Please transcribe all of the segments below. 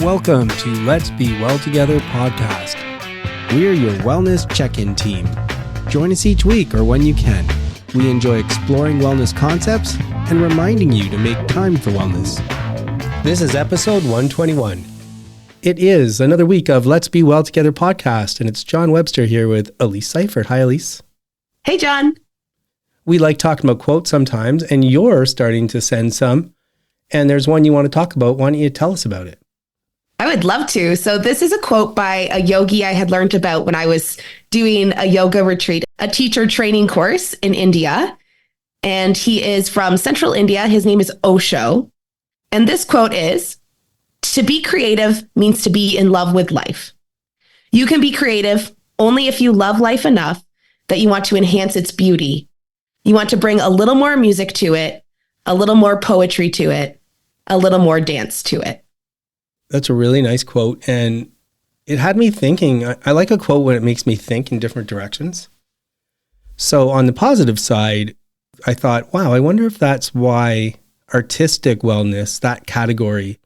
Welcome to Let's Be Well Together podcast. We're your wellness check-in team. Join us each week or when you can. We enjoy exploring wellness concepts and reminding you to make time for wellness. This is episode 121. It is another week of Let's Be Well Together podcast, and it's John Webster here with Elise Seifert. Hi, Elise. Hey, John. We like talking about quotes sometimes, and you're starting to send some, and there's one you want to talk about. Why don't you tell us about it? I would love to. So this is a quote by a yogi I had learned about when I was doing a yoga retreat, a teacher training course in India. And he is from central India. His name is Osho. And this quote is, "To be creative means to be in love with life. You can be creative only if you love life enough that you want to enhance its beauty. You want to bring a little more music to it, a little more poetry to it, a little more dance to it." That's a really nice quote. And it had me thinking. I like a quote when it makes me think in different directions. So on the positive side, I thought, wow, I wonder if that's why artistic wellness, that category,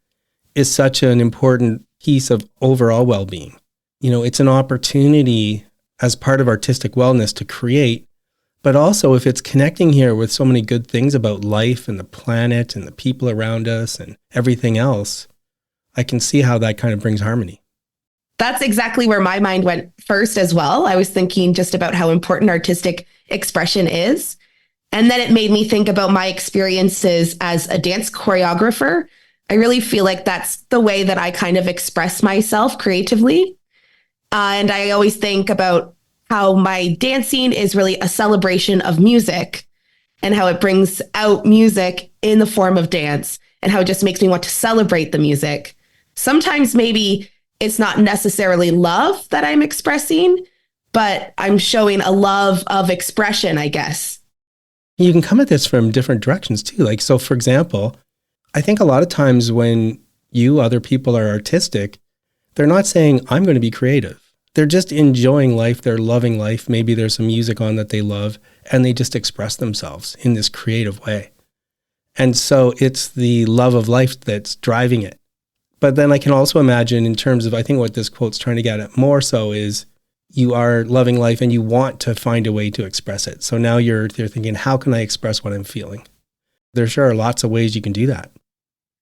is such an important piece of overall well-being. You know, it's an opportunity as part of artistic wellness to create, but also if it's connecting here with so many good things about life and the planet and the people around us and everything else, I can see how that kind of brings harmony. That's exactly where my mind went first as well. I was thinking just about how important artistic expression is. And then it made me think about my experiences as a dance choreographer. I really feel like that's the way that I kind of express myself creatively. And I always think about how my dancing is really a celebration of music and how it brings out music in the form of dance and how it just makes me want to celebrate the music. Sometimes maybe it's not necessarily love that I'm expressing, but I'm showing a love of expression, I guess. You can come at this from different directions too. Like, so for example, I think a lot of times when other people are artistic, they're not saying, I'm going to be creative. They're just enjoying life. They're loving life. Maybe there's some music on that they love, and they just express themselves in this creative way. And so it's the love of life that's driving it. But then I can also imagine in terms of, I think what this quote's trying to get at more so is you are loving life and you want to find a way to express it. So now you're thinking, how can I express what I'm feeling? There sure are lots of ways you can do that.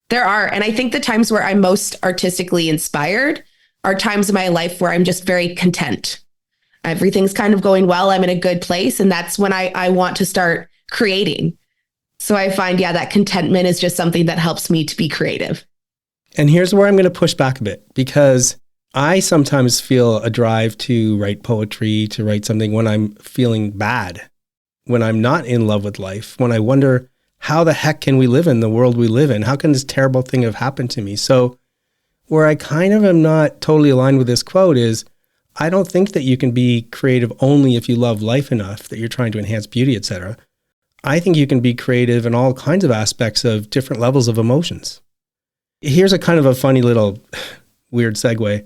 There are. And I think the times where I'm most artistically inspired are times in my life where I'm just very content. Everything's kind of going well. I'm in a good place. And that's when I want to start creating. So I find, that contentment is just something that helps me to be creative. And here's where I'm going to push back a bit, because I sometimes feel a drive to write poetry, to write something when I'm feeling bad, when I'm not in love with life, when I wonder, how the heck can we live in the world we live in? How can this terrible thing have happened to me? So where I kind of am not totally aligned with this quote is, I don't think that you can be creative only if you love life enough that you're trying to enhance beauty, etc. I think you can be creative in all kinds of aspects of different levels of emotions. Here's a kind of a funny little weird segue.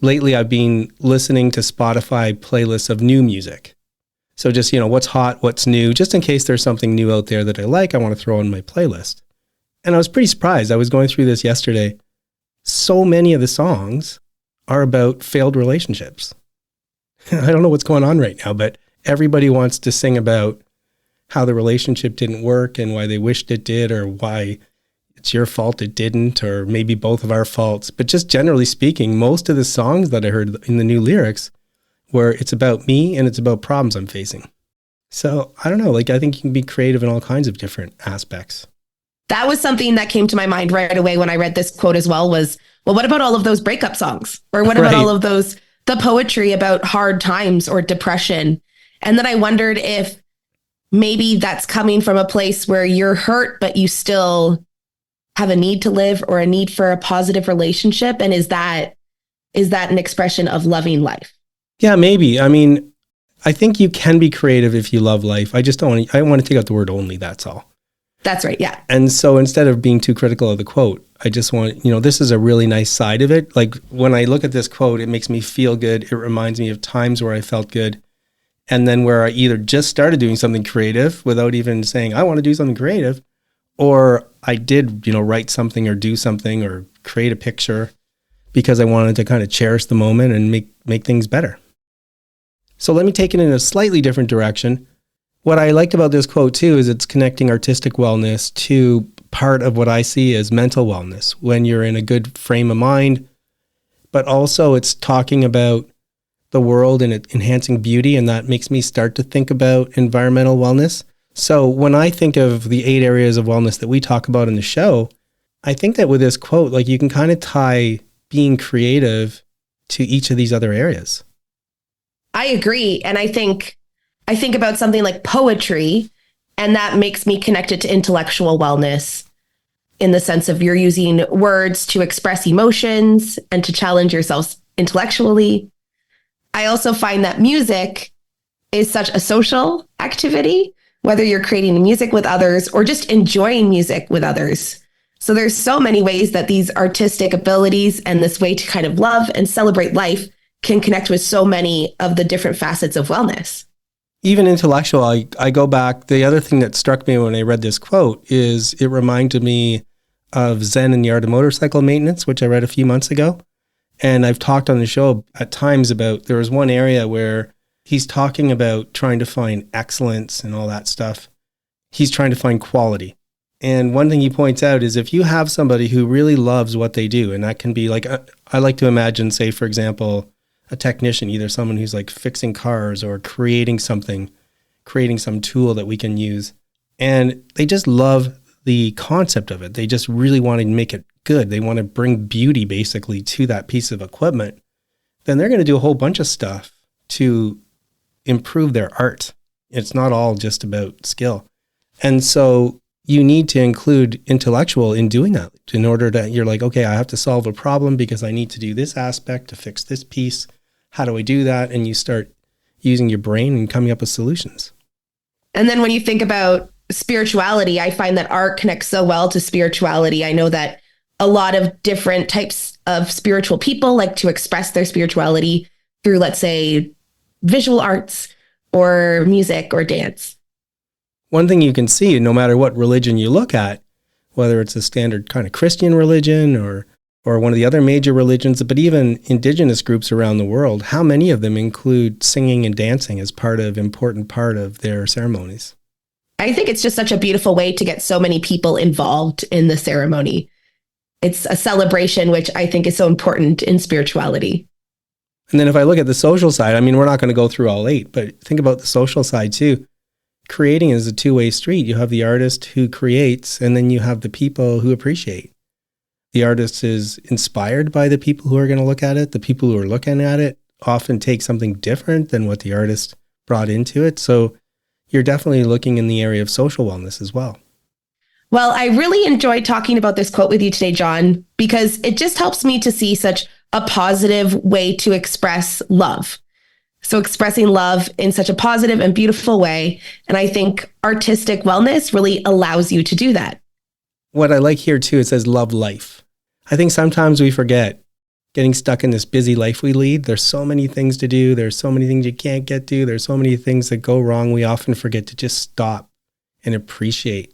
Lately, I've been listening to Spotify playlists of new music. So just, what's hot, what's new, just in case there's something new out there that I like, I want to throw on my playlist. And I was pretty surprised. I was going through this yesterday. So many of the songs are about failed relationships. I don't know what's going on right now, but everybody wants to sing about how the relationship didn't work and why they wished it did, or why it's your fault it didn't, or maybe both of our faults. But just generally speaking, most of the songs that I heard in the new lyrics were, it's about me and it's about problems I'm facing. So I don't know, I think you can be creative in all kinds of different aspects. That was something that came to my mind right away when I read this quote as well was, well, what about all of those breakup songs? Or what about all of the poetry about hard times or depression? And then I wondered if maybe that's coming from a place where you're hurt, but you still have a need to live or a need for a positive relationship. And is that an expression of loving life? Yeah, maybe. I mean, I think you can be creative if you love life. I want to take out the word only, that's all. That's right, yeah. And so instead of being too critical of the quote, I just want, this is a really nice side of it. Like when I look at this quote, it makes me feel good. It reminds me of times where I felt good. And then where I either just started doing something creative without even saying, I want to do something creative, or I did, write something or do something or create a picture because I wanted to kind of cherish the moment and make things better. So let me take it in a slightly different direction. What I liked about this quote too is it's connecting artistic wellness to part of what I see as mental wellness, when you're in a good frame of mind, but also it's talking about the world and it enhancing beauty, and that makes me start to think about environmental wellness. So when I think of the 8 areas of wellness that we talk about in the show, I think that with this quote, like you can kind of tie being creative to each of these other areas. I agree. And I think about something like poetry, and that makes me connect it to intellectual wellness in the sense of you're using words to express emotions and to challenge yourself intellectually. I also find that music is such a social activity, whether you're creating music with others or just enjoying music with others. So there's so many ways that these artistic abilities and this way to kind of love and celebrate life can connect with so many of the different facets of wellness. Even intellectual, I go back. The other thing that struck me when I read this quote is it reminded me of Zen and the Art of Motorcycle Maintenance, which I read a few months ago. And I've talked on the show at times about, there was one area where he's talking about trying to find excellence and all that stuff. He's trying to find quality. And one thing he points out is if you have somebody who really loves what they do, and that can be like, I like to imagine, say, for example, a technician, either someone who's like fixing cars or creating something, creating some tool that we can use. And they just love the concept of it. They just really want to make it good. They want to bring beauty basically to that piece of equipment. Then they're going to do a whole bunch of stuff to improve their art. It's not all just about skill. And so you need to include intellectual in doing that in order to, you're like, okay, I have to solve a problem because I need to do this aspect to fix this piece. How do I do that? And you start using your brain and coming up with solutions. And then when you think about spirituality, I find that art connects so well to spirituality. I know that a lot of different types of spiritual people like to express their spirituality through, let's say, visual arts or music or dance. One thing you can see, no matter what religion you look at, whether it's a standard kind of Christian religion or one of the other major religions, but even indigenous groups around the world, how many of them include singing and dancing as important part of their ceremonies? I think it's just such a beautiful way to get so many people involved in the ceremony. It's a celebration, which I think is so important in spirituality. And then if I look at the social side, I mean, we're not going to go through all 8, but think about the social side too. Creating is a two-way street. You have the artist who creates, and then you have the people who appreciate. The artist is inspired by the people who are going to look at it. The people who are looking at it often take something different than what the artist brought into it. So you're definitely looking in the area of social wellness as well. Well, I really enjoyed talking about this quote with you today, John, because it just helps me to see such a positive way to express love. So expressing love in such a positive and beautiful way. And I think artistic wellness really allows you to do that. What I like here too, it says love life. I think sometimes we forget getting stuck in this busy life we lead. There's so many things to do. There's so many things you can't get to. There's so many things that go wrong. We often forget to just stop and appreciate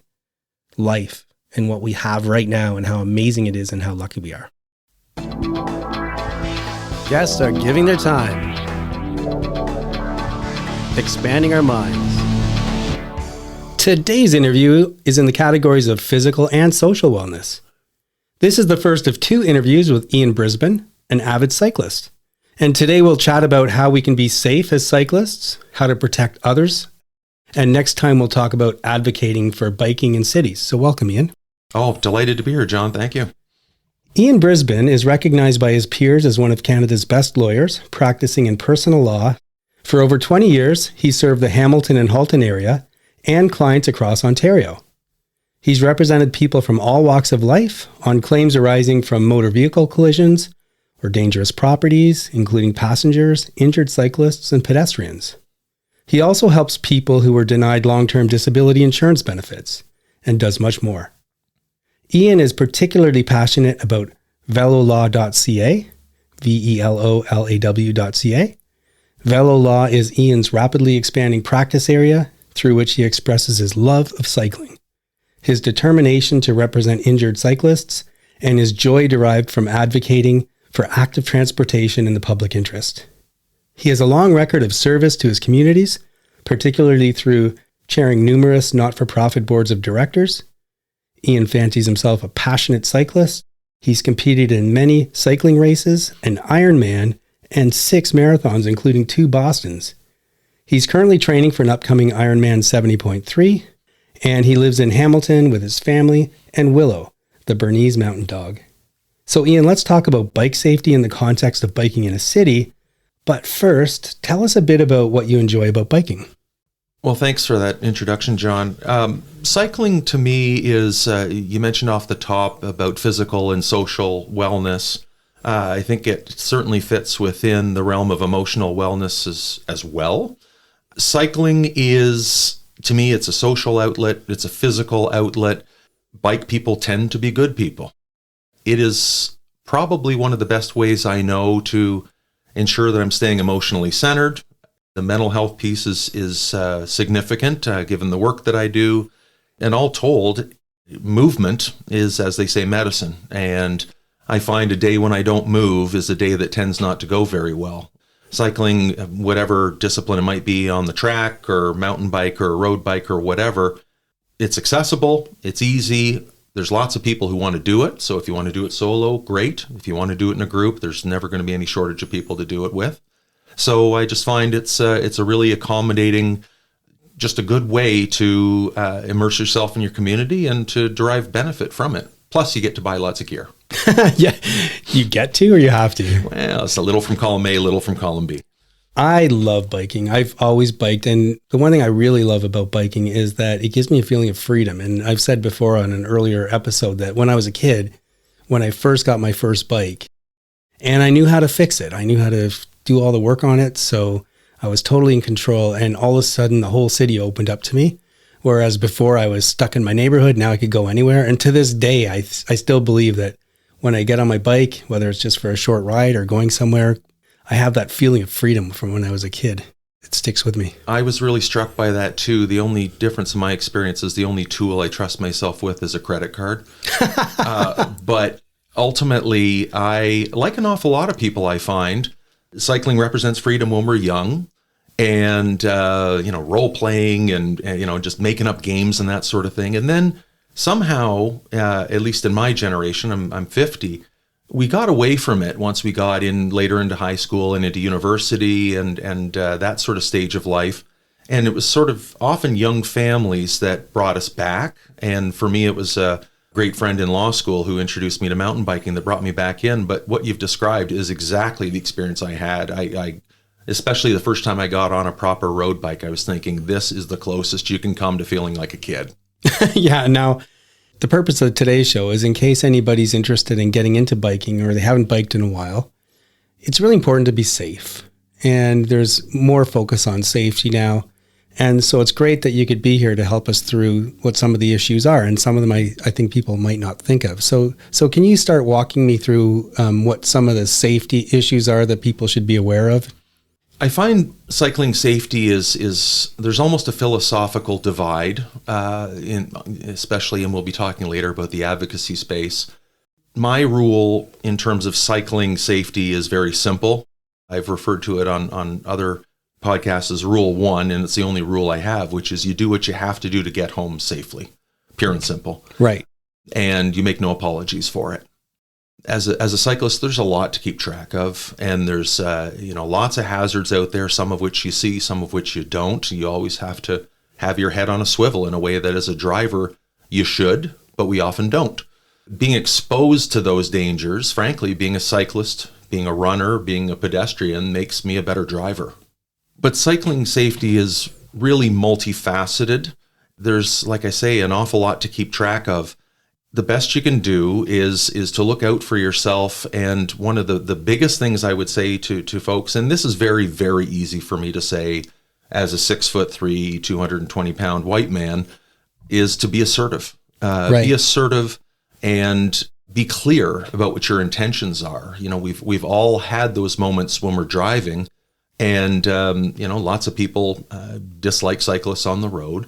life and what we have right now and how amazing it is and how lucky we are. Guests are giving their time, expanding our minds. Today's interview is in the categories of physical and social wellness. This is the first of 2 interviews with Ian Brisbin, an avid cyclist. And today we'll chat about how we can be safe as cyclists, how to protect others, and next time we'll talk about advocating for biking in cities. So welcome, Ian. Oh, delighted to be here, John. Thank you. Ian Brisbin is recognized by his peers as one of Canada's best lawyers, practicing in personal law. For over 20 years, he served the Hamilton and Halton area and clients across Ontario. He's represented people from all walks of life on claims arising from motor vehicle collisions or dangerous properties, including passengers, injured cyclists, and pedestrians. He also helps people who were denied long-term disability insurance benefits and does much more. Ian is particularly passionate about velolaw.ca, VELOLAW.ca. Velolaw is Ian's rapidly expanding practice area through which he expresses his love of cycling, his determination to represent injured cyclists, and his joy derived from advocating for active transportation in the public interest. He has a long record of service to his communities, particularly through chairing numerous not-for-profit boards of directors. Ian fancies himself a passionate cyclist. He's competed in many cycling races, an Ironman, and 6 marathons, including 2 Bostons. He's currently training for an upcoming Ironman 70.3, and he lives in Hamilton with his family and Willow, the Bernese mountain dog. So Ian, let's talk about bike safety in the context of biking in a city. But first, tell us a bit about what you enjoy about biking. Well, thanks for that introduction, John. Cycling to me is, you mentioned off the top about physical and social wellness. I think it certainly fits within the realm of emotional wellness as well. Cycling is, to me, it's a social outlet. It's a physical outlet. Bike people tend to be good people. It is probably one of the best ways I know to ensure that I'm staying emotionally centered. The mental health piece is significant given the work that I do. And all told, movement is, as they say, medicine. And I find a day when I don't move is a day that tends not to go very well. Cycling, whatever discipline it might be on the track or mountain bike or road bike or whatever, it's accessible, it's easy. There's lots of people who want to do it. So if you want to do it solo, great. If you want to do it in a group, there's never going to be any shortage of people to do it with. So I just find it's a really accommodating, just a good way to immerse yourself in your community and to derive benefit from it. Plus, you get to buy lots of gear. Yeah, you get to or you have to? Well, it's a little from column A, a little from column B. I love biking. I've always biked. And the one thing I really love about biking is that it gives me a feeling of freedom. And I've said before on an earlier episode that when I was a kid, when I first got my first bike, and I knew how to fix it, I knew how to do all the work on it. So I was totally in control. And all of a sudden, the whole city opened up to me. Whereas before I was stuck in my neighborhood, now I could go anywhere. And to this day, I still believe that when I get on my bike, whether it's just for a short ride or going somewhere, I have that feeling of freedom from when I was a kid. It sticks with me. I was really struck by that too. The only difference in my experience is the only tool I trust myself with is a credit card. But ultimately, like an awful lot of people I find, cycling represents freedom when we're young. And, role playing and, just making up games and that sort of thing. And then somehow, at least in my generation, I'm 50, we got away from it once we got in later into high school and into university and that sort of stage of life. And it was sort of often young families that brought us back. And for me, it was a great friend in law school who introduced me to mountain biking that brought me back in. But what you've described is exactly the experience I had. I especially the first time I got on a proper road bike, I was thinking, this is the closest you can come to feeling like a kid. Yeah. Now, the purpose of today's show is in case anybody's interested in getting into biking or they haven't biked in a while, it's really important to be safe. And there's more focus on safety now. And so it's great that you could be here to help us through what some of the issues are. And some of them I think people might not think of. So can you start walking me through what some of the safety issues are that people should be aware of? I find cycling safety is there's almost a philosophical divide, especially, and we'll be talking later about the advocacy space. My rule in terms of cycling safety is very simple. I've referred to it on other podcasts as Rule 1, and it's the only rule I have, which is you do what you have to do to get home safely, pure and simple. Right. And you make no apologies for it. As a cyclist, there's a lot to keep track of, and there's lots of hazards out there, some of which you see, some of which you don't. You always have to have your head on a swivel in a way that as a driver you should, but we often don't. Being exposed to those dangers, frankly, being a cyclist, being a runner, being a pedestrian makes me a better driver. But cycling safety is really multifaceted. There's, like I say, an awful lot to keep track of. The best you can do is to look out for yourself. And one of the biggest things I would say to folks, and this is very, very easy for me to say as a 6'3", 220-pound white man, is to be assertive. Right. Be assertive and be clear about what your intentions are. We've all had those moments when we're driving, and lots of people dislike cyclists on the road,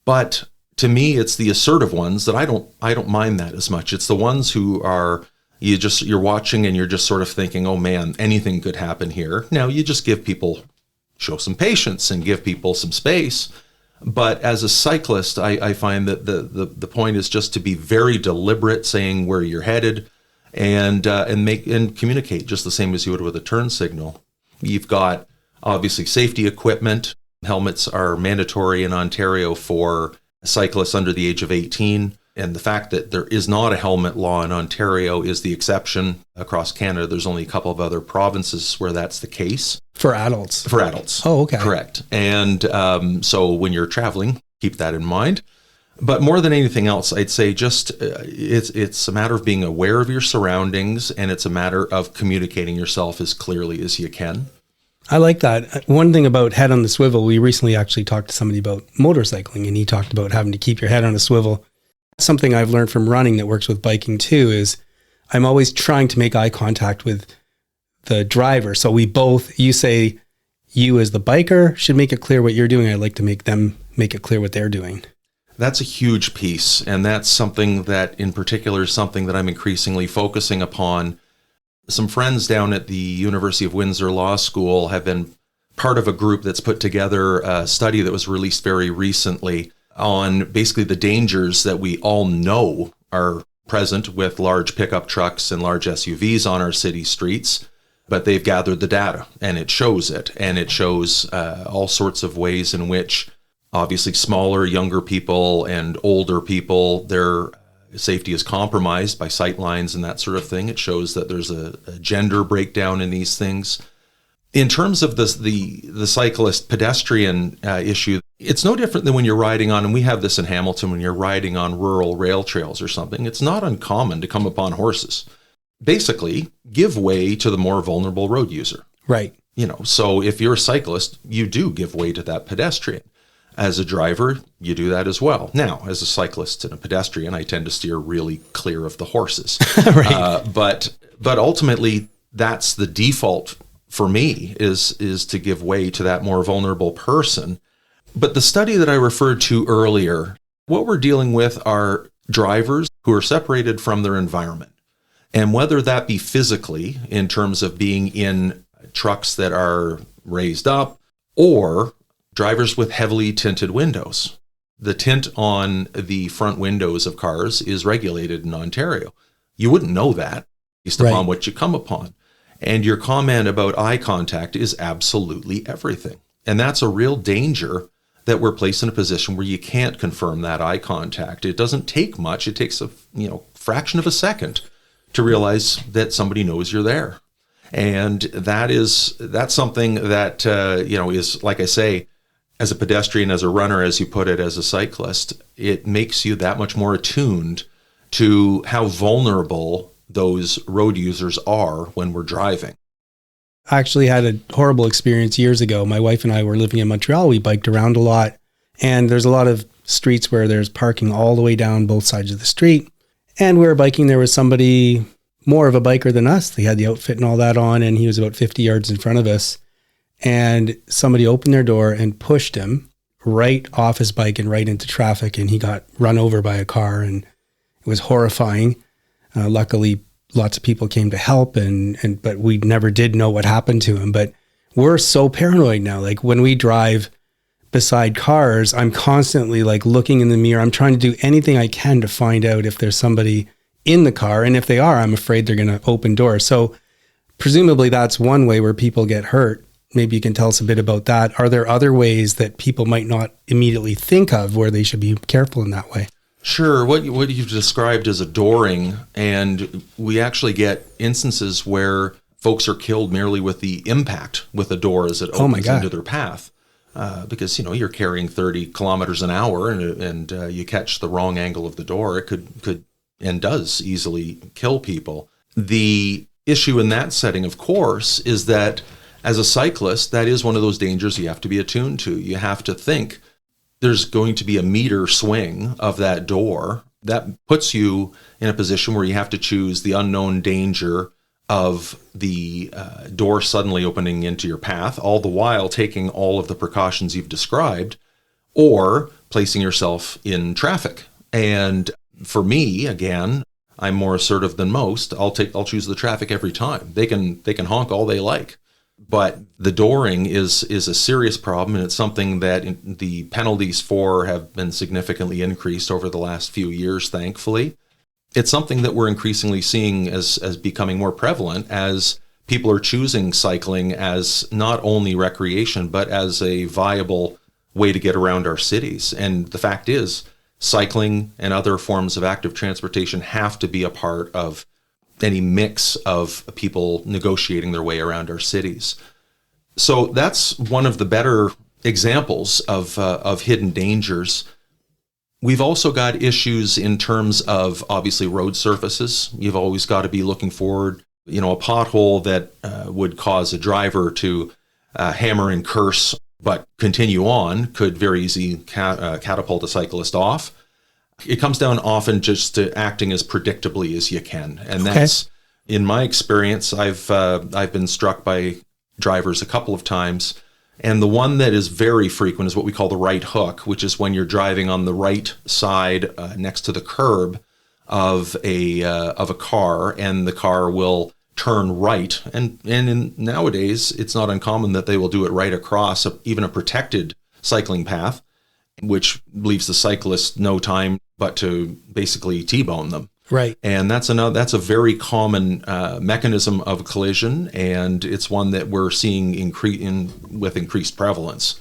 but to me, it's the assertive ones that I don't mind that as much. It's the ones who are, You're watching and you're just sort of thinking, oh man, anything could happen here. Now you just show some patience and give people some space. But as a cyclist, I find that the point is just to be very deliberate, saying where you're headed, and communicate just the same as you would with a turn signal. You've got obviously safety equipment. Helmets are mandatory in Ontario for cyclists under the age of 18. And the fact that there is not a helmet law in Ontario is the exception. Across Canada, there's only a couple of other provinces where that's the case. For adults? For adults. Oh, okay. Correct. And so when you're traveling, keep that in mind. But more than anything else, I'd say just it's a matter of being aware of your surroundings, and it's a matter of communicating yourself as clearly as you can. I like that. One thing about head on the swivel, we recently actually talked to somebody about motorcycling, and he talked about having to keep your head on a swivel. Something I've learned from running that works with biking too is I'm always trying to make eye contact with the driver. So you say you as the biker should make it clear what you're doing. I like to make them make it clear what they're doing. That's a huge piece. And that's something that in particular is something that I'm increasingly focusing upon. Some friends down at the University of Windsor Law School have been part of a group that's put together a study that was released very recently on basically the dangers that we all know are present with large pickup trucks and large SUVs on our city streets. But they've gathered the data, and it shows it. And it shows all sorts of ways in which obviously smaller, younger people and older people, their safety is compromised by sight lines and that sort of thing. It shows that there's a gender breakdown in these things. In terms of the cyclist pedestrian issue, it's no different than when you're riding on, and we have this in Hamilton, when you're riding on rural rail trails or something. It's not uncommon to come upon horses. Basically, give way to the more vulnerable road user. Right. So if you're a cyclist, you do give way to that pedestrian. As a driver, you do that as well. Now, as a cyclist and a pedestrian, I tend to steer really clear of the horses. Right. But ultimately, that's the default for me is to give way to that more vulnerable person. But the study that I referred to earlier, what we're dealing with are drivers who are separated from their environment. And whether that be physically in terms of being in trucks that are raised up, or drivers with heavily tinted windows. The tint on the front windows of cars is regulated in Ontario. You wouldn't know that based upon what you come upon. And your comment about eye contact is absolutely everything. And that's a real danger that we're placed in a position where you can't confirm that eye contact. It doesn't take much. It takes a fraction of a second to realize that somebody knows you're there. And that's something that, is, like I say, as a pedestrian, as a runner, as you put it, as a cyclist, it makes you that much more attuned to how vulnerable those road users are when we're driving. I actually had a horrible experience years ago. My wife and I were living in Montreal. We biked around a lot, and there's a lot of streets where there's parking all the way down both sides of the street. And we were biking. There was somebody more of a biker than us. They had the outfit and all that on, and he was about 50 yards in front of us. And somebody opened their door and pushed him right off his bike and right into traffic. And he got run over by a car, and it was horrifying. Luckily, lots of people came to help, but we never did know what happened to him. But we're so paranoid now. Like when we drive beside cars, I'm constantly like looking in the mirror. I'm trying to do anything I can to find out if there's somebody in the car. And if they are, I'm afraid they're going to open doors. So presumably that's one way where people get hurt. Maybe you can tell us a bit about that. Are there other ways that people might not immediately think of where they should be careful in that way? Sure. What you've described is adoring, and we actually get instances where folks are killed merely with the impact with a door as it opens into their path. Because, you're carrying 30 kilometers an hour and you catch the wrong angle of the door, it could and does easily kill people. The issue in that setting, of course, is that as a cyclist, that is one of those dangers you have to be attuned to. You have to think there's going to be a meter swing of that door. That puts you in a position where you have to choose the unknown danger of the door suddenly opening into your path, all the while taking all of the precautions you've described, or placing yourself in traffic. And for me, again, I'm more assertive than most, I'll choose the traffic every time. They can honk all they like. But the dooring is a serious problem, and it's something that the penalties for have been significantly increased over the last few years, thankfully. It's something that we're increasingly seeing as becoming more prevalent as people are choosing cycling as not only recreation, but as a viable way to get around our cities. And the fact is, cycling and other forms of active transportation have to be a part of any mix of people negotiating their way around our cities. So that's one of the better examples of hidden dangers. We've also got issues in terms of, obviously, road surfaces. You've always got to be looking forward. A pothole that would cause a driver to hammer and curse but continue on could very easily catapult a cyclist off. It comes down often just to acting as predictably as you can. And that's, in my experience, I've been struck by drivers a couple of times. And the one that is very frequent is what we call the right hook, which is when you're driving on the right side next to the curb of a car, and the car will turn right. And nowadays, it's not uncommon that they will do it right across even a protected cycling path, which leaves the cyclist no time but to basically T-bone them. Right. And that's a very common mechanism of collision, and it's one that we're seeing with increased prevalence.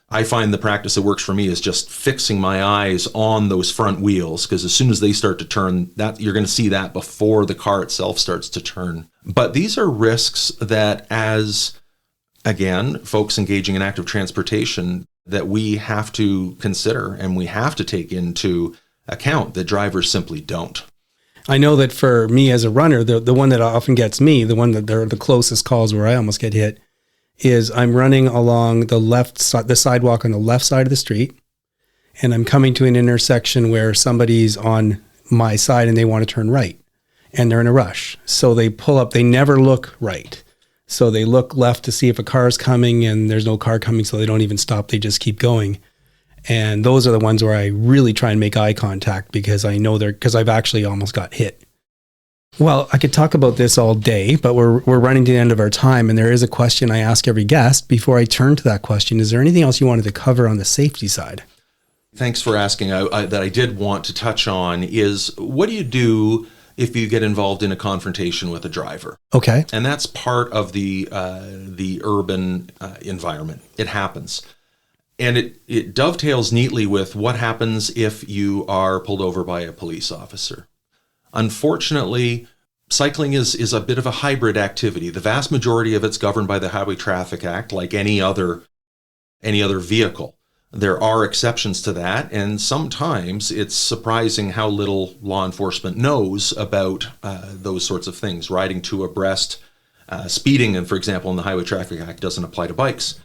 I find the practice that works for me is just fixing my eyes on those front wheels, because as soon as they start to turn, that you're going to see that before the car itself starts to turn. But these are risks that, as, again, folks engaging in active transportation, that we have to consider and we have to take into account that drivers simply don't. I know that for me as a runner, the one that often gets me, the one that they're the closest calls where I almost get hit, is I'm running along the sidewalk on the left side of the street, and I'm coming to an intersection where somebody's on my side and they want to turn right, and they're in a rush. So they pull up, they never look right. So they look left to see if a car is coming, and there's no car coming, so they don't even stop. They just keep going. And those are the ones where I really try and make eye contact, because I know because I've actually almost got hit. Well, I could talk about this all day, but we're running to the end of our time, and there is a question I ask every guest. Before I turn to that question, is there anything else you wanted to cover on the safety side? Thanks for asking. That I did want to touch on is, what do you do if you get involved in a confrontation with a driver? Okay. And that's part of the urban environment. It happens. And it dovetails neatly with what happens if you are pulled over by a police officer. Unfortunately, cycling is a bit of a hybrid activity. The vast majority of it's governed by the Highway Traffic Act, like any other vehicle. There are exceptions to that, and sometimes it's surprising how little law enforcement knows about those sorts of things. Riding two abreast, speeding, and for example, in the Highway Traffic Act doesn't apply to bikes.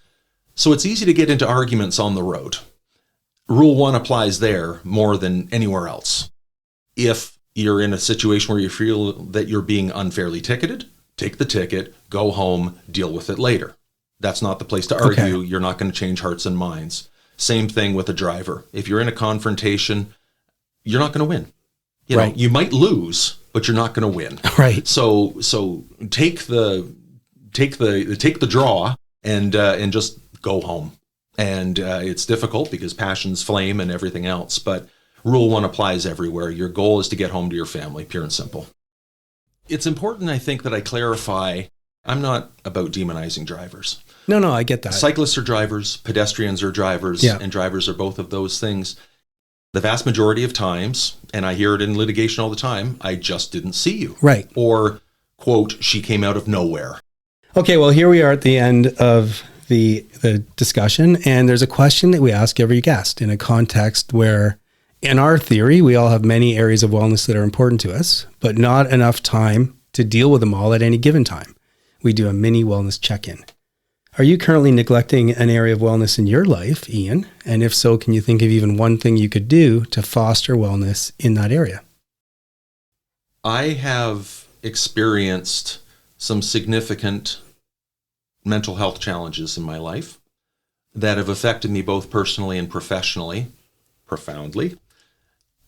So it's easy to get into arguments on the road. Rule 1 applies there more than anywhere else. If you're in a situation where you feel that you're being unfairly ticketed, take the ticket, go home, deal with it later. That's not the place to argue. Okay. You're not going to change hearts and minds. Same thing with a driver. If you're in a confrontation, you're not going to win. You know, you might lose, but you're not going to win. Right. So take the draw and just go home. And it's difficult because passions flame and everything else, but Rule 1 applies everywhere. Your goal is to get home to your family, pure and simple. It's important, I think, that I clarify, I'm not about demonizing drivers. No, I get that. Cyclists are drivers, pedestrians are drivers, and drivers are both of those things. The vast majority of times, and I hear it in litigation all the time, I just didn't see you. Right. Or, quote, she came out of nowhere. Okay, well, here we are at the end of the discussion, and there's a question that we ask every guest in a context where, in our theory, we all have many areas of wellness that are important to us, but not enough time to deal with them all at any given time. We do a mini wellness check-in. Are you currently neglecting an area of wellness in your life, Ian? And if so, can you think of even one thing you could do to foster wellness in that area? I have experienced some significant mental health challenges in my life that have affected me both personally and professionally, profoundly.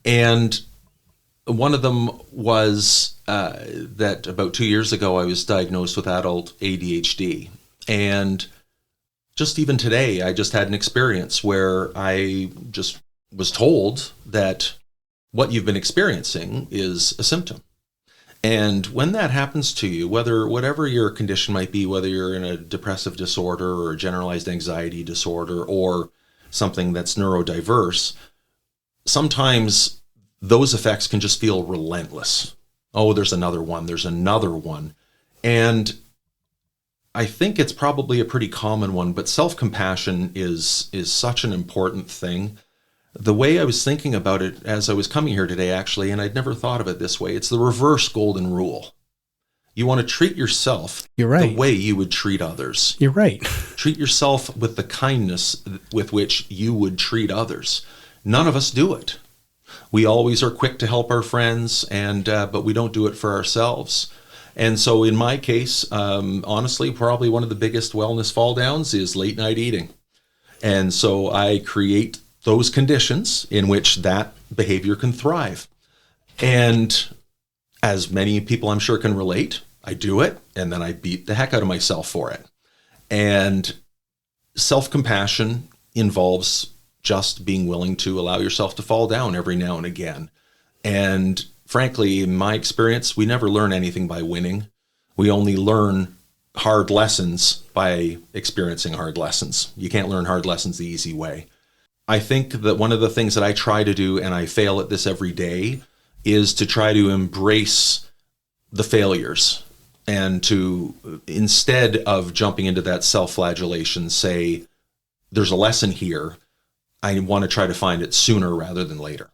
And One of them was that about 2 years ago, I was diagnosed with adult ADHD. And just even today, I just had an experience where I just was told that what you've been experiencing is a symptom. And when that happens to you, whatever your condition might be, whether you're in a depressive disorder or a generalized anxiety disorder or something that's neurodiverse, sometimes those effects can just feel relentless. Oh, there's another one. There's another one. And I think it's probably a pretty common one, but self-compassion is such an important thing. The way I was thinking about it as I was coming here today, actually, and I'd never thought of it this way, it's the reverse golden rule. You want to treat yourself You're right. the way you would treat others. You're right. Treat yourself with the kindness with which you would treat others. None of us do it. We always are quick to help our friends, but we don't do it for ourselves. And so in my case, honestly, probably one of the biggest wellness fall downs is late night eating. And so I create those conditions in which that behavior can thrive. And as many people I'm sure can relate, I do it, and then I beat the heck out of myself for it. And self-compassion involves just being willing to allow yourself to fall down every now and again. And frankly, in my experience, we never learn anything by winning. We only learn hard lessons by experiencing hard lessons. You can't learn hard lessons the easy way. I think that one of the things that I try to do, and I fail at this every day, is to try to embrace the failures and to, instead of jumping into that self-flagellation, say, there's a lesson here. I want to try to find it sooner rather than later.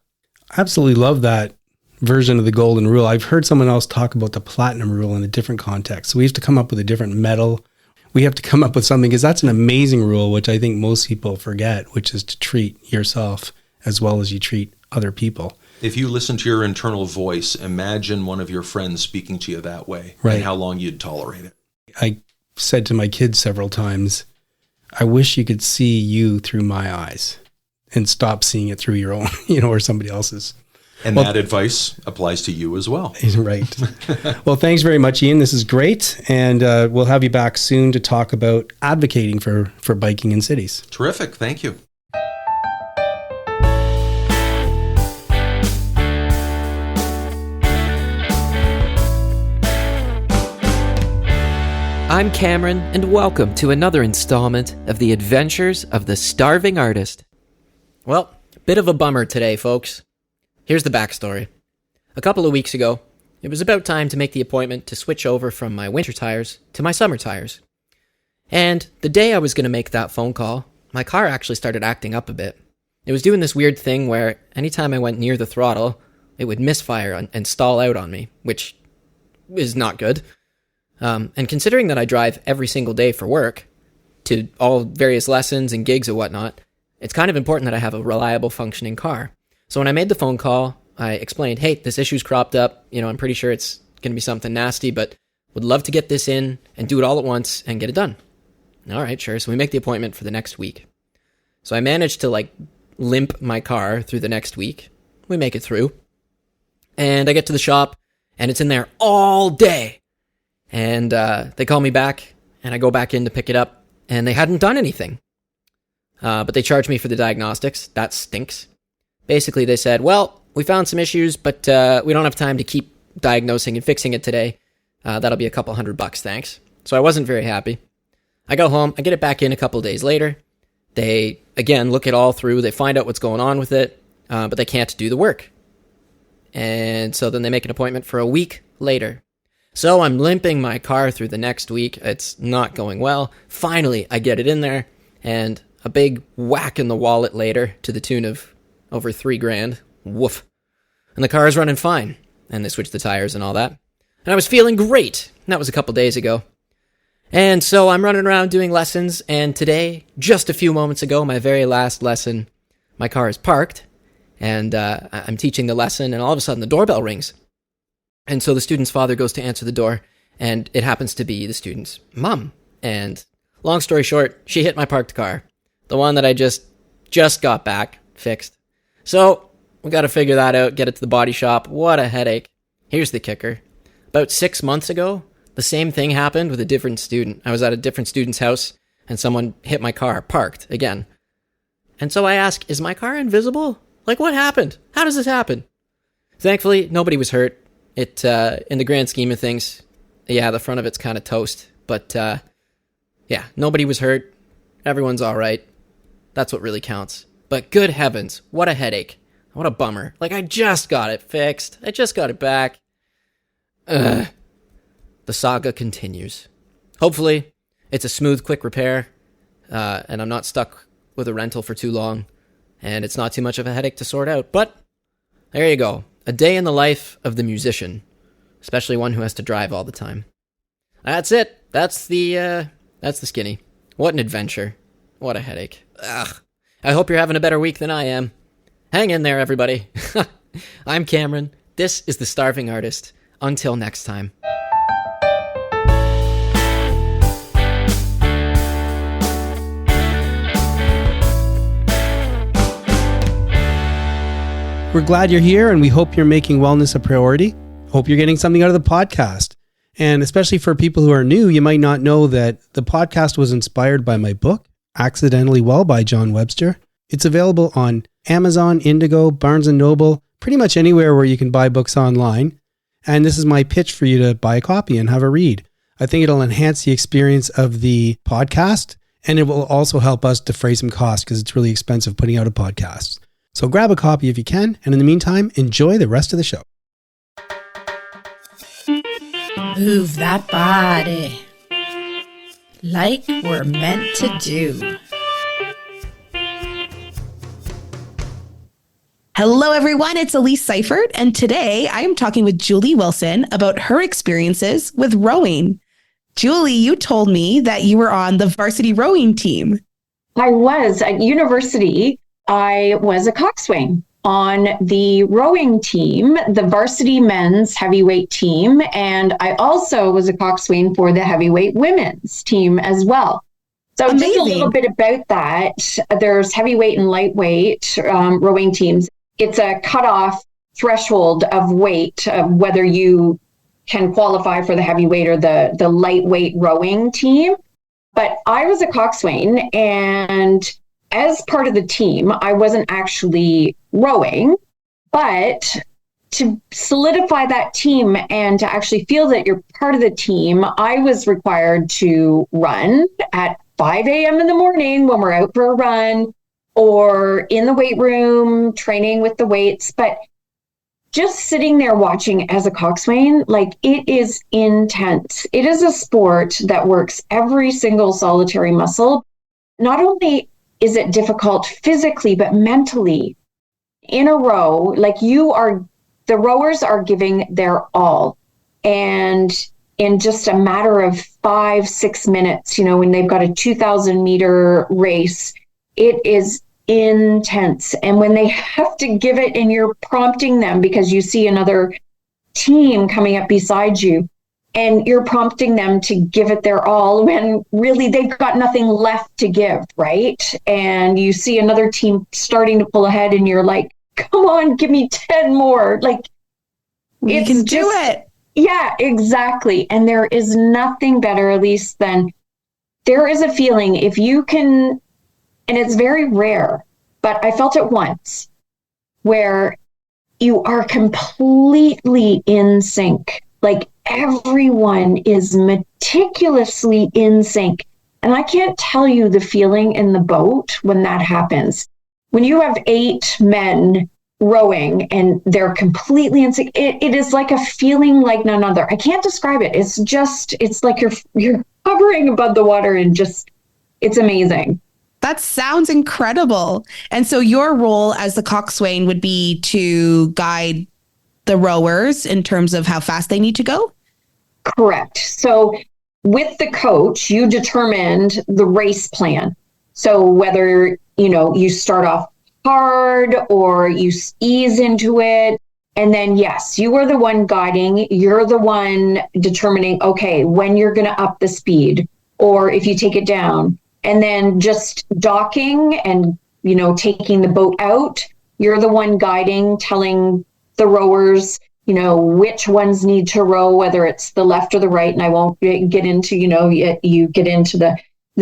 I absolutely love that version of the golden rule. I've heard someone else talk about the platinum rule in a different context. So we have to come up with a different medal. We have to come up with something, because that's an amazing rule, which I think most people forget, which is to treat yourself as well as you treat other people. If you listen to your internal voice, imagine one of your friends speaking to you that way, right, and how long you'd tolerate it. I said to my kids several times, I wish you could see you through my eyes and stop seeing it through your own, or somebody else's. And that advice applies to you as well. Right. Well, thanks very much, Ian. This is great. And we'll have you back soon to talk about advocating for biking in cities. Terrific. Thank you. I'm Cameron, and welcome to another installment of the Adventures of the Starving Artist. Well, bit of a bummer today, folks. Here's the backstory. A couple of weeks ago, it was about time to make the appointment to switch over from my winter tires to my summer tires. And the day I was going to make that phone call, my car actually started acting up a bit. It was doing this weird thing where anytime I went near the throttle, it would misfire and stall out on me, which is not good. And considering that I drive every single day for work, to all various lessons and gigs and whatnot, it's kind of important that I have a reliable functioning car. So when I made the phone call, I explained, hey, this issue's cropped up. I'm pretty sure it's going to be something nasty, but would love to get this in and do it all at once and get it done. All right, sure. So we make the appointment for the next week. So I managed to limp my car through the next week. We make it through. And I get to the shop and it's in there all day. And they call me back and I go back in to pick it up and they hadn't done anything. But they charged me for the diagnostics. That stinks. Basically, they said, well, we found some issues, but we don't have time to keep diagnosing and fixing it today. That'll be a couple $100, thanks. So I wasn't very happy. I go home, I get it back in a couple of days later. They, again, look it all through. They find out what's going on with it, but they can't do the work. And so then they make an appointment for a week later. So I'm limping my car through the next week. It's not going well. Finally, I get it in there, and a big whack in the wallet later to the tune of over $3,000. Woof. And the car is running fine. And they switched the tires and all that. And I was feeling great. And that was a couple days ago. And so I'm running around doing lessons. And today, just a few moments ago, my very last lesson, my car is parked. And I'm teaching the lesson. And all of a sudden, the doorbell rings. And so the student's father goes to answer the door. And it happens to be the student's mom. And long story short, she hit my parked car. The one that I just got back fixed. So We got to figure that out, get it to the body shop. What a headache. Here's the kicker. About 6 months ago, the same thing happened with a different student. I was at a different student's house and someone hit my car, parked again. And so I ask, is my car invisible? Like, what happened? How does this happen? Thankfully, nobody was hurt. It, in the grand scheme of things, yeah, the front of it's kind of toast. But, yeah, nobody was hurt. Everyone's all right. That's what really counts. But good heavens, what a headache. What a bummer. Like, I just got it fixed. I just got it back. Ugh. The saga continues. Hopefully, it's a smooth, quick repair, and I'm not stuck with a rental for too long, and it's not too much of a headache to sort out. But there you go. A day in the life of the musician, especially one who has to drive all the time. That's it. That's the skinny. What an adventure. What a headache. Ugh. I hope you're having a better week than I am. Hang in there, everybody. I'm Cameron. This is The Starving Artist. Until next time. We're glad you're here, and we hope you're making wellness a priority. Hope you're getting something out of the podcast. And especially for people who are new, you might not know that the podcast was inspired by my book, Accidentally Well by John Webster. It's available on Amazon, Indigo, Barnes & Noble, pretty much anywhere where you can buy books online. And this is my pitch for you to buy a copy and have a read. I think it'll enhance the experience of the podcast, and it will also help us defray some costs because it's really expensive putting out a podcast. So grab a copy if you can, and in the meantime, enjoy the rest of the show. Move that body like we're meant to do. Hello, everyone. It's Elise Seifert, and today I am talking with Julie Wilson about her experiences with rowing. Julie, you told me that you were on the varsity rowing team. I was at university. I was a coxswain on the rowing team, the varsity men's heavyweight team, and I also was a coxswain for the heavyweight women's team as well. So Amazing. Just a little bit about that. There's heavyweight and lightweight rowing teams. It's a cutoff threshold of weight, of whether you can qualify for the heavyweight or the lightweight rowing team. But I was a coxswain, and as part of the team, I wasn't actually rowing, but to solidify that team and to actually feel that you're part of the team, I was required to run at 5 a.m. in the morning when we're out for a run, or in the weight room, training with the weights. But just sitting there watching as a coxswain, like, it is intense. It is a sport that works every single solitary muscle. Not only is it difficult physically, but mentally. In a row, like, the rowers are giving their all. And in just a matter of 5-6 minutes, when they've got a 2,000 meter race, it is intense. And when they have to give it and you're prompting them because you see another team coming up beside you, and you're prompting them to give it their all when really they've got nothing left to give, right? And you see another team starting to pull ahead and you're like, come on, give me 10 more. Like, You can do it. Yeah, exactly. And there is nothing better, Elise, than there is a feeling if you can, and it's very rare, but I felt it once, where you are completely in sync. Like, everyone is meticulously in sync. And I can't tell you the feeling in the boat when that happens. When you have 8 men rowing and they're completely in sync, it is like a feeling like none other. I can't describe it. It's like you're hovering above the water, and it's amazing. That sounds incredible. And so your role as the coxswain would be to guide the rowers in terms of how fast they need to go? Correct. So with the coach, you determined the race plan. So whether, you start off hard or you ease into it. And then, yes, you are the one guiding. You're the one determining, okay, when you're going to up the speed or if you take it down. And then just docking and, taking the boat out. You're the one guiding, telling the rowers, which ones need to row, whether it's the left or the right. And I won't get into, you get into the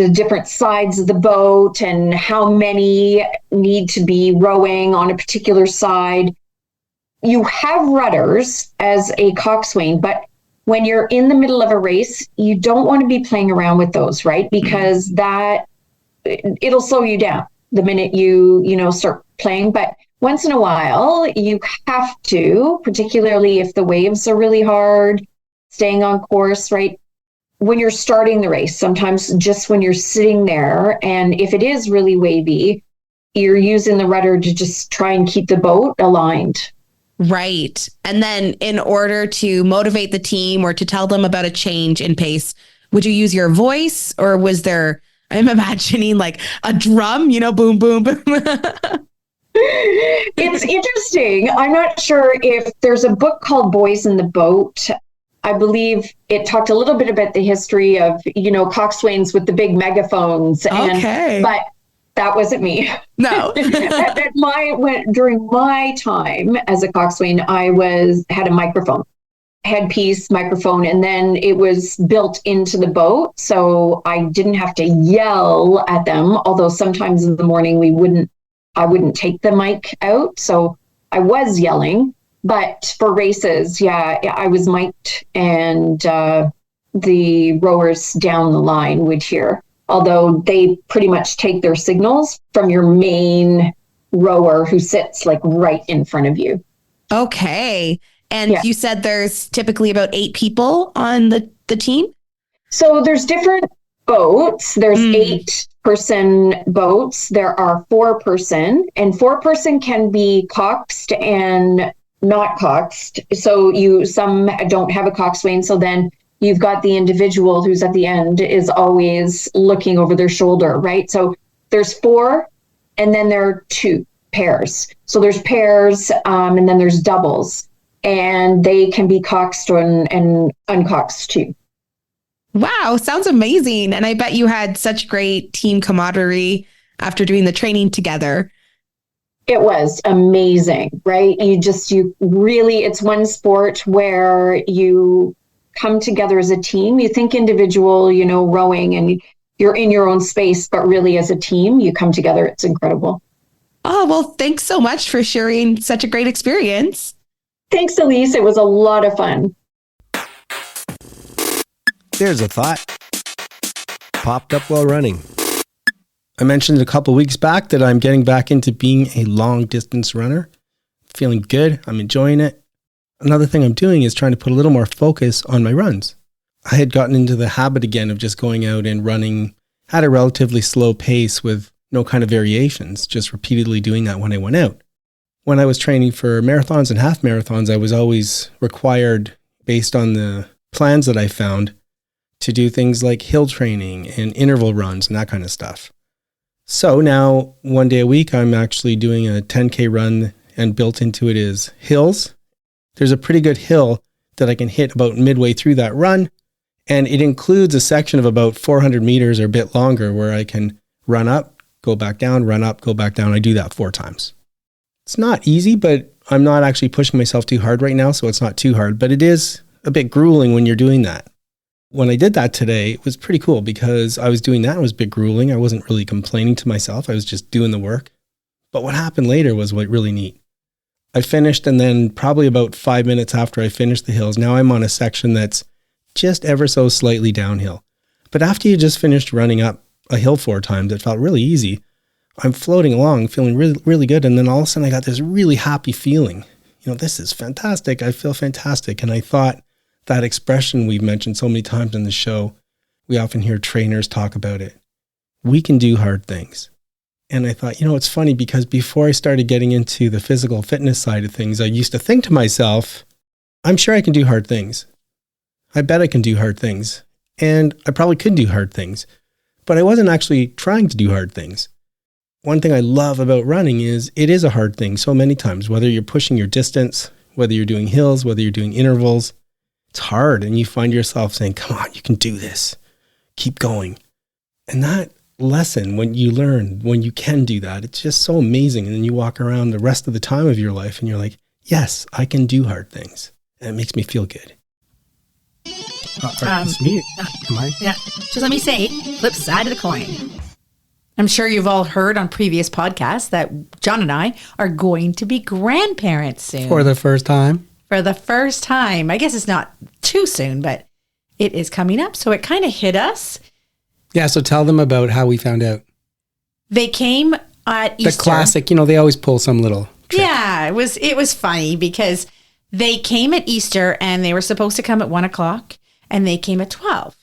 different sides of the boat and how many need to be rowing on a particular side. You have rudders as a coxswain, but when you're in the middle of a race, you don't want to be playing around with those, right? Because it'll slow you down the minute you start playing. But once in a while, you have to, particularly if the waves are really hard, staying on course, right? When you're starting the race, sometimes just when you're sitting there, and if it is really wavy, you're using the rudder to just try and keep the boat aligned. Right. And then in order to motivate the team or to tell them about a change in pace, would you use your voice, or was there, I'm imagining like a drum, boom, boom, boom. It's interesting. I'm not sure if there's a book called Boys in the Boat. I believe it talked a little bit about the history of, coxswains with the big megaphones. But that wasn't me. No. During my time as a coxswain, I had a microphone, headpiece, microphone, and then it was built into the boat. So I didn't have to yell at them. Although sometimes in the morning I wouldn't take the mic out. So I was yelling. But for races, I was mic'd, and the rowers down the line would hear. Although they pretty much take their signals from your main rower who sits like right in front of you. Okay. And you said there's typically about 8 people on the team? So there's different boats. There's 8-person boats. There are 4-person, and 4-person can be coxed and not coxed. So some don't have a coxswain. So then you've got the individual who's at the end is always looking over their shoulder, right? So there's 4, and then there are 2 pairs. So there's pairs, and then there's doubles, and they can be coxed and uncoxed too. Wow, sounds amazing. And I bet you had such great team camaraderie after doing the training together. It was amazing, right? You really, it's one sport where you come together as a team. You think individual, rowing, and you're in your own space, but really as a team, you come together. It's incredible. Oh, well, thanks so much for sharing such a great experience. Thanks, Elise. It was a lot of fun. There's a thought. Popped up while running. I mentioned a couple weeks back that I'm getting back into being a long distance runner. Feeling good. I'm enjoying it. Another thing I'm doing is trying to put a little more focus on my runs. I had gotten into the habit again of just going out and running at a relatively slow pace with no kind of variations, just repeatedly doing that when I went out. When I was training for marathons and half marathons, I was always required, based on the plans that I found, to do things like hill training and interval runs and that kind of stuff. So now, one day a week, I'm actually doing a 10K run, and built into it is hills. There's a pretty good hill that I can hit about midway through that run, and it includes a section of about 400 meters or a bit longer where I can run up, go back down, run up, go back down. I do that 4 times. It's not easy, but I'm not actually pushing myself too hard right now, so it's not too hard, but it is a bit grueling when you're doing that. When I did that today, it was pretty cool because I was doing that. It was a bit grueling. I wasn't really complaining to myself. I was just doing the work. But what happened later was really neat. I finished, and then probably about 5 minutes after I finished the hills, now I'm on a section that's just ever so slightly downhill. But after you just finished running up a hill 4 times, it felt really easy. I'm floating along, feeling really, really good. And then all of a sudden I got this really happy feeling. This is fantastic. I feel fantastic. And I thought, that expression we've mentioned so many times in the show, we often hear trainers talk about it. We can do hard things. And I thought, it's funny because before I started getting into the physical fitness side of things, I used to think to myself, I'm sure I can do hard things. I bet I can do hard things. And I probably could do hard things. But I wasn't actually trying to do hard things. One thing I love about running is it is a hard thing so many times, whether you're pushing your distance, whether you're doing hills, whether you're doing intervals. It's hard, and you find yourself saying, come on, you can do this. Keep going. And that lesson when you learn, when you can do that. It's just so amazing. And then you walk around the rest of the time of your life and you're like, yes, I can do hard things. And it makes me feel good. It's me. Yeah. Just let me say, flip side of the coin. I'm sure you've all heard on previous podcasts that John and I are going to be grandparents soon. For the first time. For the first time. I guess it's not too soon, but it is coming up. So it kind of hit us. Yeah, so tell them about how we found out. They came at Easter. The classic, they always pull some little trick. Yeah, it was funny because they came at Easter and they were supposed to come at 1:00 and they came at 12.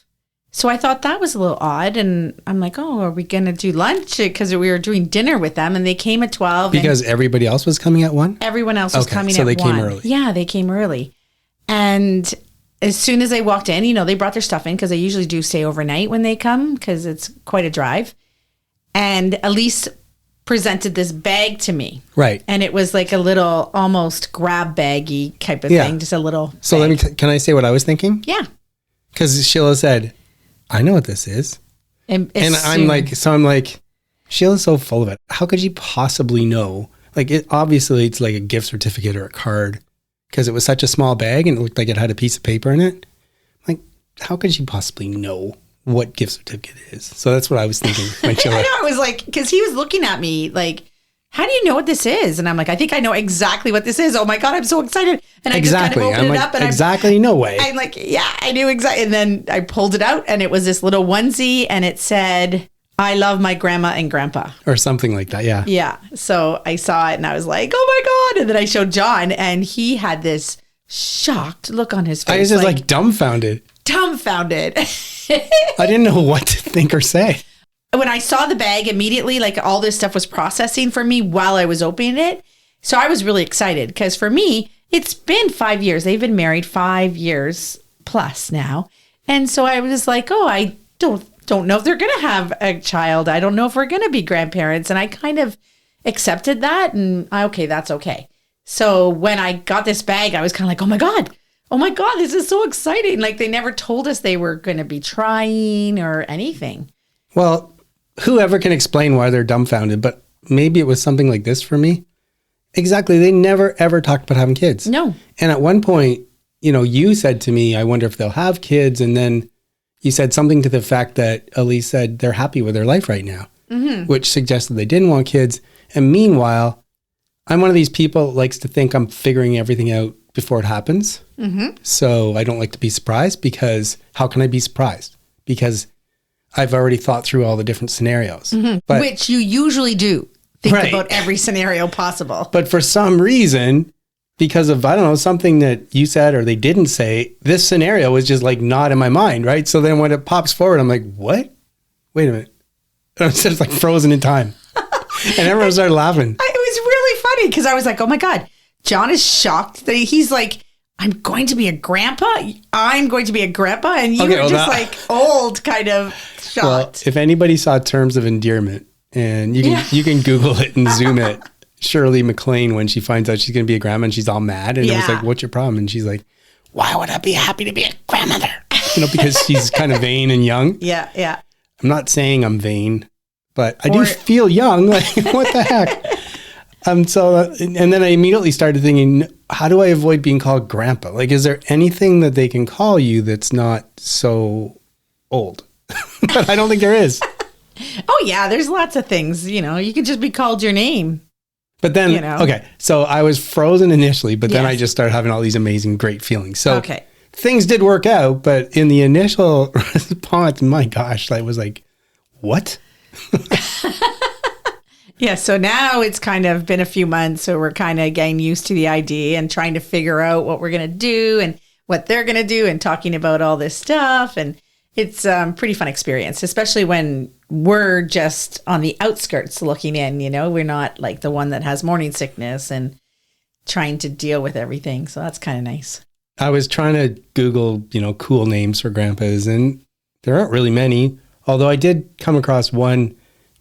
So I thought that was a little odd. And I'm like, oh, are we going to do lunch? Because we were doing dinner with them and they came at 12. Because everybody else was coming at 1? Everyone else was coming at 1. So they came early. Yeah, they came early. And as soon as they walked in, they brought their stuff in because they usually do stay overnight when they come because it's quite a drive. And Elise presented this bag to me. Right. And it was like a little almost grab baggy type of thing, just a little So bag. can I say what I was thinking? Yeah. Because Sheila said, I know what this is. And I'm like, Sheila's so full of it. How could you possibly know? Like, obviously it's like a gift certificate or a card because it was such a small bag and it looked like it had a piece of paper in it. Like, how could you possibly know what gift certificate is? So that's what I was thinking when Sheila. I know, it was like, because he was looking at me like, how do you know what this is? And I'm like, I think I know exactly what this is. Oh my God, I'm so excited. And I just kind of opened it up and exactly, no way. I'm like, yeah, I knew exactly. And then I pulled it out and it was this little onesie and it said, I love my grandma and grandpa. Or something like that, yeah. Yeah. So I saw it and I was like, oh my God. And then I showed John and he had this shocked look on his face. I was just like dumbfounded. Dumbfounded. I didn't know what to think or say. When I saw the bag immediately, like all this stuff was processing for me while I was opening it. So I was really excited because for me, it's been 5 years. They've been married 5 years plus now. And so I was like, oh, I don't know if they're going to have a child. I don't know if we're going to be grandparents. And I kind of accepted that and okay, that's okay. So when I got this bag, I was kind of like, oh my God, this is so exciting. Like they never told us they were going to be trying or anything. Well, whoever can explain why they're dumbfounded, but maybe it was something like this for me. Exactly. They never, ever talked about having kids. No. And at one point, you said to me, I wonder if they'll have kids. And then you said something to the fact that Elise said they're happy with their life right now, which suggested they didn't want kids. And meanwhile, I'm one of these people that likes to think I'm figuring everything out before it happens. Mm-hmm. So I don't like to be surprised because how can I be surprised? Because I've already thought through all the different scenarios. Mm-hmm. But, which you usually do. Think about every scenario possible. But for some reason, because of, I don't know, something that you said or they didn't say, this scenario was just like not in my mind, right? So then when it pops forward, I'm like, what? Wait a minute. And I'm just like frozen in time. And everyone started laughing. It was really funny because I was like, oh my God, John is shocked that he's like, I'm going to be a grandpa. I'm going to be a grandpa. And you were just like old kind of shocked. Well, if anybody saw Terms of Endearment, and you can Google it and Zoom it, Shirley MacLaine, when she finds out she's going to be a grandma and she's all mad. And it was like, what's your problem? And she's like, why would I be happy to be a grandmother? Because she's kind of vain and young. Yeah, yeah. I'm not saying I'm vain, but I do feel young. Like, what the heck? And then I immediately started thinking, how do I avoid being called grandpa? Like, is there anything that they can call you that's not so old? But I don't think there is. Oh, yeah. There's lots of things, you can just be called your name. But then, okay, so I was frozen initially, but then I just started having all these amazing, great feelings. So things did work out, but in the initial response, my gosh, I was like, what? Yeah, so now it's kind of been a few months, so we're kind of getting used to the idea and trying to figure out what we're going to do and what they're going to do and talking about all this stuff. And it's a pretty fun experience, especially when we're just on the outskirts looking in, we're not like the one that has morning sickness and trying to deal with everything. So that's kind of nice. I was trying to Google, cool names for grandpas, and there aren't really many, although I did come across one,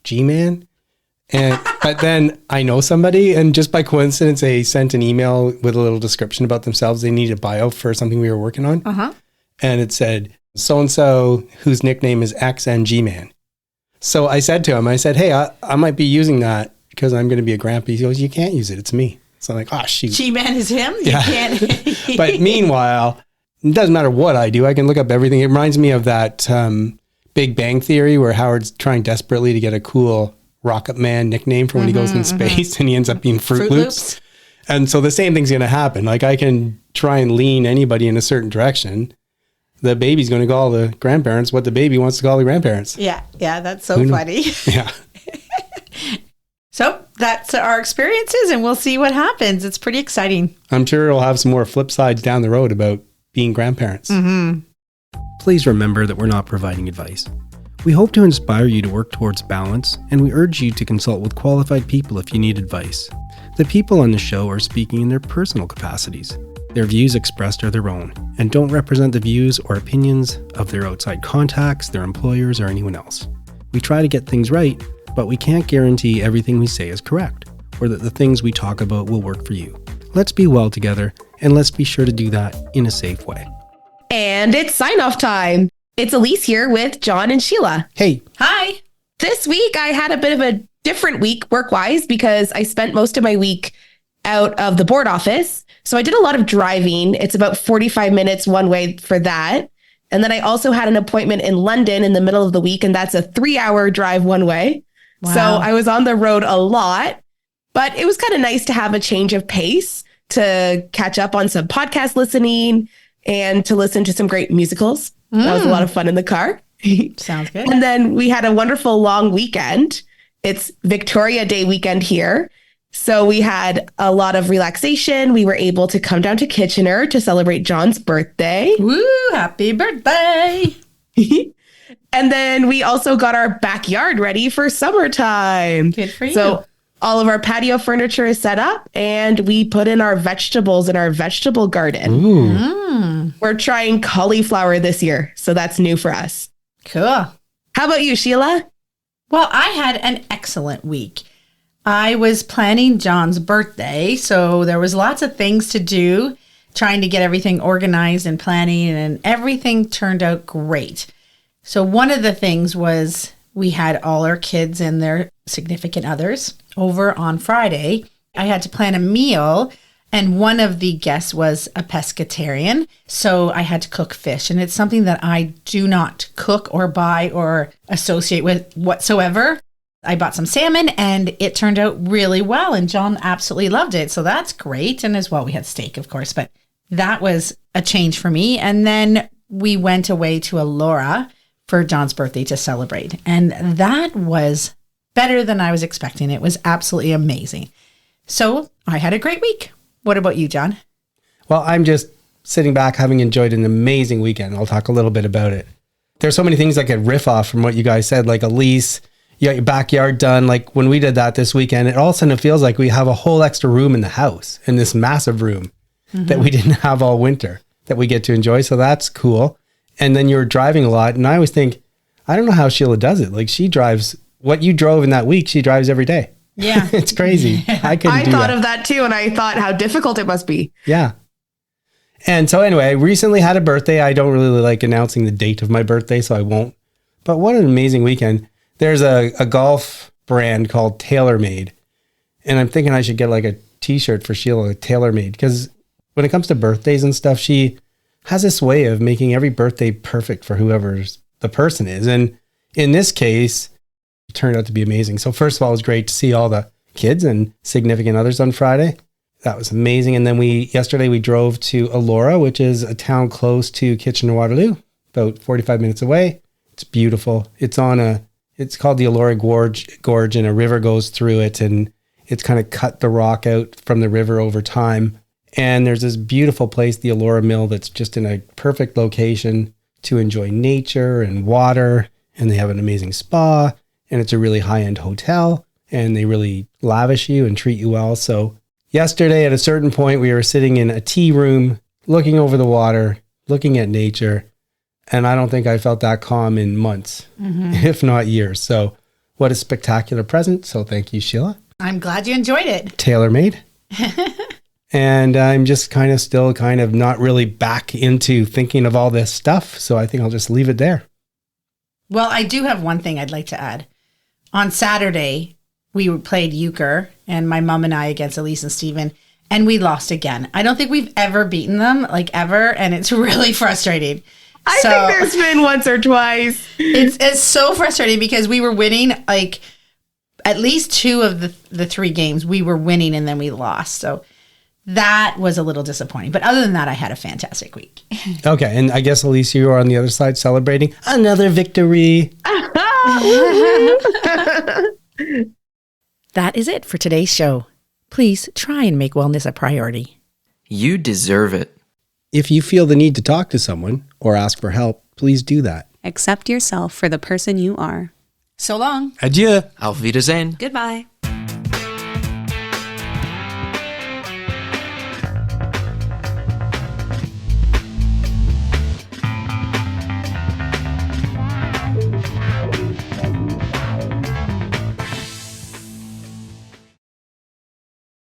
G-Man. But then I know somebody, and just by coincidence, they sent an email with a little description about themselves. They needed a bio for something we were working on. And it said, so-and-so whose nickname is X and G-Man. So I said to him, I said, hey, I might be using that because I'm going to be a grandpa. He goes, you can't use it. It's me. So I'm like, oh, shoot. G-Man is him? You Yeah. can't. But meanwhile, it doesn't matter what I do. I can look up everything. It reminds me of that Big Bang Theory where Howard's trying desperately to get a cool Rocket Man nickname for when he goes in space and he ends up being Fruit Loops. And so the same thing's going to happen. Like I can try and lean anybody in a certain direction. The baby's going to call the grandparents what the baby wants to call the grandparents. Yeah, that's so funny. Yeah. So that's our experiences, and we'll see what happens. It's pretty exciting. I'm sure it'll have some more flip sides down the road about being grandparents. Please remember that we're not providing advice. We hope to inspire you to work towards balance, and we urge you to consult with qualified people if you need advice. The people on the show are speaking in their personal capacities. Their views expressed are their own, and don't represent the views or opinions of their outside contacts, their employers, or anyone else. We try to get things right, but we can't guarantee everything we say is correct, or that the things we talk about will work for you. Let's be well together, and let's be sure to do that in a safe way. And it's sign-off time. It's Elise here with John and Sheila. Hey, Hi. This week, I had a bit of a different week work-wise because I spent most of my week out of the board office. So I did a lot of driving. It's about 45 minutes one way for that. And then I also had an appointment in London in the middle of the week, and that's a 3-hour drive one way. Wow. So I was on the road a lot, but it was kind of nice to have a change of pace to catch up on some podcast listening and to listen to some great musicals. That was a lot of fun in the car. Sounds good. And then we had a wonderful long weekend. It's Victoria Day weekend here. So we had a lot of relaxation. We were able to come down to Kitchener to celebrate John's birthday. Woo, happy birthday. And then we also got our backyard ready for summertime. Good for you. So all of our patio furniture is set up and we put in our vegetables in our vegetable garden. We're trying cauliflower this year. So that's new for us. Cool. How about you, Sheila? Well, I had an excellent week. I was planning John's birthday, so there was lots of things to do, trying to get everything organized and planning, and everything turned out great. So one of the things was we had all our kids and their significant others over on Friday. I had to plan a meal, and one of the guests was a pescatarian, so I had to cook fish, and it's something that I do not cook or buy or associate with whatsoever. I bought some salmon and it turned out really well, and John absolutely loved it. So that's great. And as well, we had steak, of course, but that was a change for me. And then we went away to Elora for John's birthday to celebrate. And that was better than I was expecting. It was absolutely amazing. So I had a great week. What about you, John? well, I'm just sitting back having enjoyed an amazing weekend. I'll talk a little bit about it. There's so many things I could riff off from what you guys said, like Elise, you got your backyard done. Like when we did that this weekend, it all of a sudden it feels like we have a whole extra room in the house, in this massive room that we didn't have all winter that we get to enjoy. So that's cool. And then you're driving a lot. And I always think, I don't know how Sheila does it. Like she drives what you drove in that week, she drives every day. Yeah. It's crazy. I couldn't do thought that. of that too. And I thought how difficult it must be. Yeah. And so anyway, I recently had a birthday. I don't really like announcing the date of my birthday, so I won't. But what an amazing weekend. There's a golf brand called TaylorMade. And I'm thinking I should get like a t-shirt for Sheila, TaylorMade. Because when it comes to birthdays and stuff, she has this way of making every birthday perfect for whoever's the person is. And in this case, it turned out to be amazing. So first of all, it was great to see all the kids and significant others on Friday. That was amazing. And then yesterday we drove to Elora, which is a town close to Kitchener-Waterloo, about 45 minutes away. It's beautiful. It's called the Elora Gorge, and a river goes through it, and it's kind of cut the rock out from the river over time. And there's this beautiful place, the Elora Mill, that's just in a perfect location to enjoy nature and water. And they have an amazing spa, and it's a really high-end hotel, and they really lavish you and treat you well. So yesterday at a certain point, we were sitting in a tea room, looking over the water, looking at nature. And I don't think I felt that calm in months, if not years. So what a spectacular present. So thank you, Sheila. I'm glad you enjoyed it. TaylorMade. And I'm just still not really back into thinking of all this stuff. So I think I'll just leave it there. Well, I do have one thing I'd like to add. on Saturday, we played euchre, and my mom and I against Elise and Steven, and we lost again. I don't think we've ever beaten them, like ever, and it's really frustrating. I think there's been once or twice. It's so frustrating because we were winning, like, at least 2 of the 3 games we were winning, and then we lost. So that was a little disappointing. But other than that, I had a fantastic week. Okay. And I guess, Elise, you are on the other side celebrating another victory. That is it for today's show. Please try and make wellness a priority. You deserve it. If you feel the need to talk to someone or ask for help, please do that. Accept yourself for the person you are. So long. Adieu. Auf Wiedersehen. Goodbye.